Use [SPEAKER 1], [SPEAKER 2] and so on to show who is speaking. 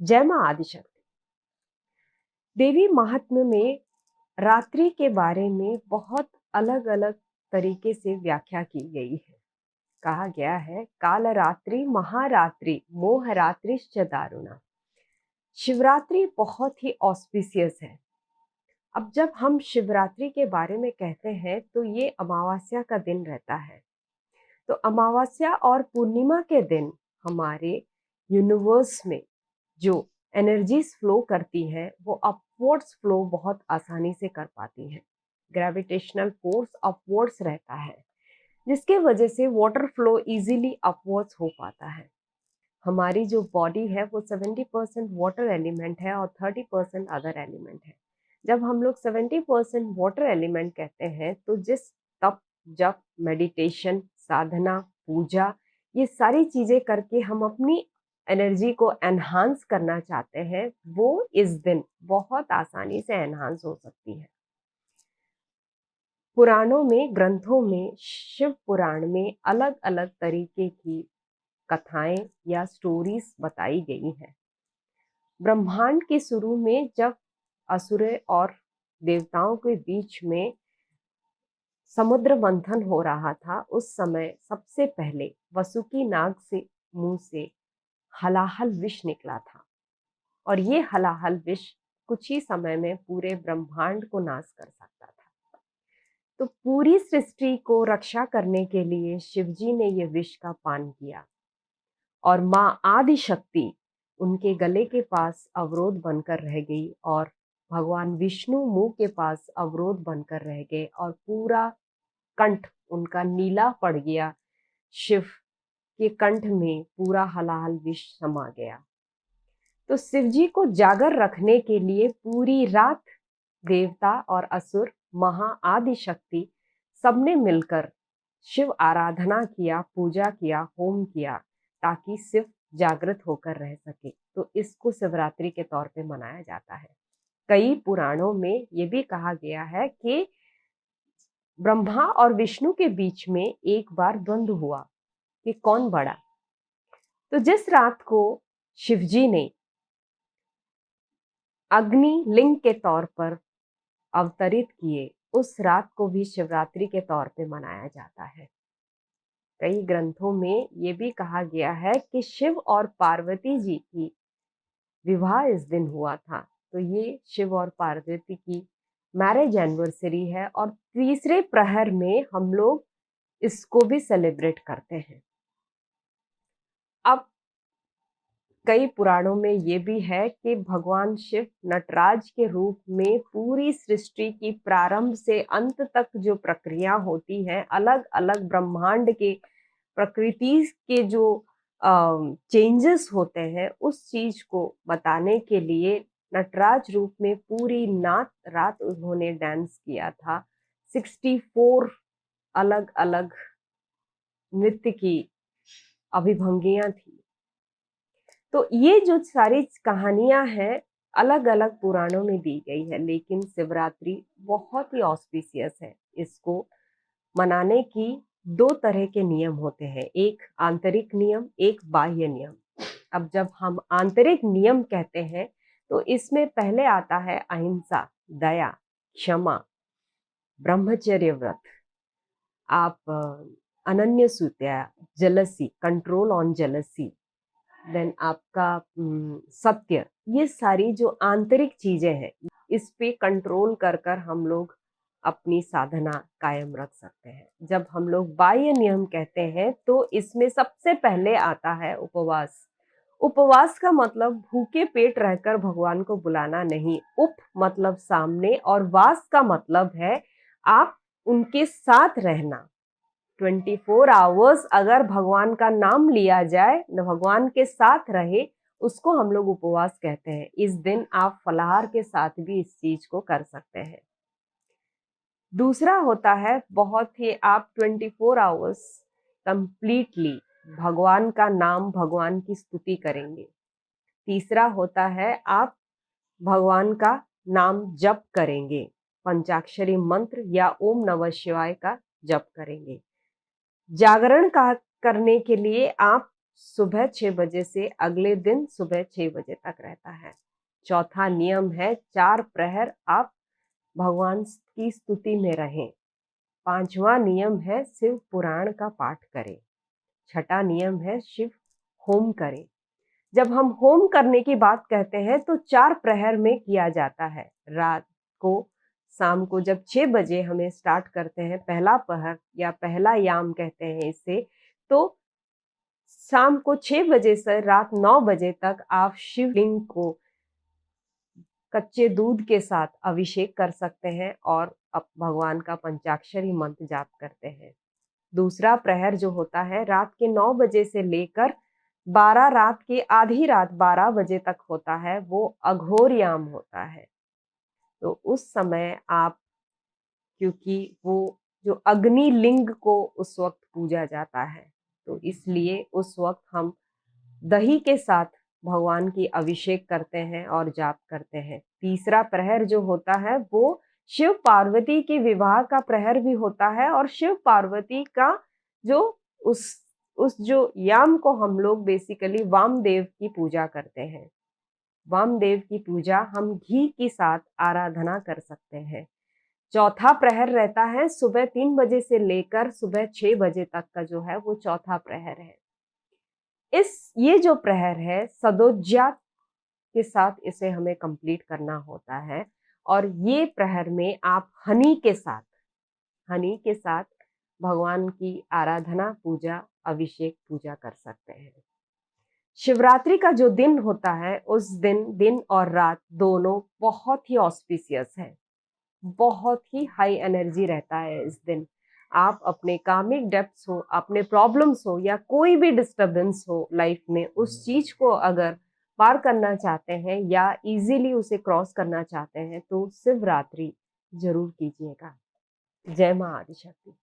[SPEAKER 1] जय मां आदिशक्ति। देवी महात्म्य में रात्रि के बारे में बहुत अलग अलग तरीके से व्याख्या की गई है। कहा गया है काल रात्रि महारात्रि मोह रात्रिश्च दारुणा। शिवरात्रि बहुत ही ऑस्पिशियस है। अब जब हम शिवरात्रि के बारे में कहते हैं तो ये अमावस्या का दिन रहता है। तो अमावस्या और पूर्णिमा के दिन हमारे यूनिवर्स में जो एनर्जीज फ्लो करती है वो अपवर्ड्स फ्लो बहुत आसानी से कर पाती है। ग्रेविटेशनल फोर्स अपवर्ड्स रहता है, जिसके वजह से वाटर फ्लो इजीली अपवर्ड्स हो पाता है। हमारी जो बॉडी है वो 70% वाटर एलिमेंट है और 30% अदर एलिमेंट है। जब हम लोग 70% वाटर एलिमेंट कहते हैं तो जिस तप जप मेडिटेशन साधना पूजा ये सारी चीजें करके हम अपनी एनर्जी को एनहांस करना चाहते हैं, वो इस दिन बहुत आसानी से एनहांस हो सकती है। पुराणों में ग्रंथों में शिव पुराण में अलग अलग तरीके की कथाएं या स्टोरीज बताई गई हैं। ब्रह्मांड के शुरू में जब असुर और देवताओं के बीच में समुद्र मंथन हो रहा था, उस समय सबसे पहले वसुकी नाग से मुंह से हलाहल विष निकला था और ये हलाहल विष कुछ ही समय में पूरे ब्रह्मांड को नाश कर सकता था। तो पूरी सृष्टि को रक्षा करने के लिए शिवजी ने ये विष का पान किया और मां आदिशक्ति उनके गले के पास अवरोध बनकर रह गई और भगवान विष्णु मुंह के पास अवरोध बनकर रह गए और पूरा कंठ उनका नीला पड़ गया। शिव के कंठ में पूरा हलाहल विष समा गया। तो शिवजी को जागर रखने के लिए पूरी रात देवता और असुर महा आदिशक्ति सबने मिलकर शिव आराधना किया, पूजा किया, होम किया ताकि शिव जागृत होकर रह सके। तो इसको शिवरात्रि के तौर पे मनाया जाता है। कई पुराणों में ये भी कहा गया है कि ब्रह्मा और विष्णु के बीच में एक बार द्वंद्व हुआ कि कौन बड़ा। तो जिस रात को शिवजी ने अग्नि लिंग के तौर पर अवतरित किए, उस रात को भी शिवरात्रि के तौर पे मनाया जाता है। कई ग्रंथों में ये भी कहा गया है कि शिव और पार्वती जी की विवाह इस दिन हुआ था। तो ये शिव और पार्वती की मैरिज एनिवर्सरी है और तीसरे प्रहर में हम लोग इसको भी सेलिब्रेट करते हैं। अब कई पुराणों में ये भी है कि भगवान शिव नटराज के रूप में पूरी सृष्टि की प्रारंभ से अंत तक जो प्रक्रिया होती है, अलग अलग ब्रह्मांड के प्रकृति के जो चेंजेस होते हैं, उस चीज को बताने के लिए नटराज रूप में पूरी रात उन्होंने डांस किया था। 64 अलग अलग नृत्य की अभिभंगियां थी। तो ये जो सारी कहानियां हैं अलग अलग पुराणों में दी गई है, लेकिन शिवरात्रि बहुत ही ऑस्पिशियस है। इसको मनाने की दो तरह के नियम होते हैं, एक आंतरिक नियम, एक बाह्य नियम। अब जब हम आंतरिक नियम कहते हैं तो इसमें पहले आता है अहिंसा, दया, क्षमा, ब्रह्मचर्य व्रत, आप अनन्य सूत्या, जलसी, कंट्रोल ऑन जलसी, देन आपका सत्य। ये सारी जो आंतरिक चीजें हैं, इस पे कंट्रोल कर कर हम लोग अपनी साधना कायम रख सकते हैं। जब हम लोग बाह्य नियम कहते हैं तो इसमें सबसे पहले आता है उपवास। उपवास का मतलब भूखे पेट रहकर भगवान को बुलाना नहीं। उप मतलब सामने और वास का मतलब है आप उनके साथ रहना। 24 आवर्स अगर भगवान का नाम लिया जाए, भगवान के साथ रहे, उसको हम लोग उपवास कहते हैं। इस दिन आप फलाहार के साथ भी इस चीज को कर सकते हैं। दूसरा होता है बहुत ही आप 24 आवर्स कंप्लीटली भगवान का नाम, भगवान की स्तुति करेंगे। तीसरा होता है आप भगवान का नाम जप करेंगे, पंचाक्षरी मंत्र या ओम नमः शिवाय का जप करेंगे। जागरण का करने के लिए आप सुबह 6 बजे से अगले दिन सुबह 6 बजे तक रहता है। चौथा नियम है 4 प्रहर आप भगवान की स्तुति में रहें। 5वां नियम है शिव पुराण का पाठ करें। छठा नियम है शिव होम करें। जब हम होम करने की बात कहते हैं तो 4 प्रहर में किया जाता है। रात को शाम को जब 6 बजे हमें स्टार्ट करते हैं पहला पहर या पहला याम कहते हैं इसे, तो शाम को 6 बजे से रात 9 बजे तक आप शिवलिंग को कच्चे दूध के साथ अभिषेक कर सकते हैं और भगवान का पंचाक्षरी मंत्र जाप करते हैं। दूसरा प्रहर जो होता है रात के 9 बजे से लेकर 12 रात की आधी रात 12 बजे तक होता है, वो अघोर याम होता है। तो उस समय आप, क्योंकि वो जो अग्नि लिंग को उस वक्त पूजा जाता है, तो इसलिए उस वक्त हम दही के साथ भगवान की अभिषेक करते हैं और जाप करते हैं। तीसरा प्रहर जो होता है वो शिव पार्वती के विवाह का प्रहर भी होता है और शिव पार्वती का जो उस जो याम को हम लोग बेसिकली वामदेव की पूजा करते हैं। वामदेव की पूजा हम घी के साथ आराधना कर सकते हैं। चौथा प्रहर रहता है सुबह 3 बजे से लेकर सुबह 6 बजे तक का, जो है वो चौथा प्रहर है। ये जो प्रहर है सदोज्या के साथ इसे हमें कंप्लीट करना होता है और ये प्रहर में आप हनी के साथ भगवान की आराधना, पूजा, अभिषेक पूजा कर सकते हैं। शिवरात्रि का जो दिन होता है उस दिन और रात दोनों बहुत ही ऑस्पिशियस है, बहुत ही हाई एनर्जी रहता है इस दिन। आप अपने कामिक डेप्थ्स हो, अपने प्रॉब्लम्स हो या कोई भी डिस्टरबेंस हो लाइफ में, उस चीज को अगर पार करना चाहते हैं या इजीली उसे क्रॉस करना चाहते हैं तो शिवरात्रि जरूर कीजिएगा। जय मां आदिशक्ति।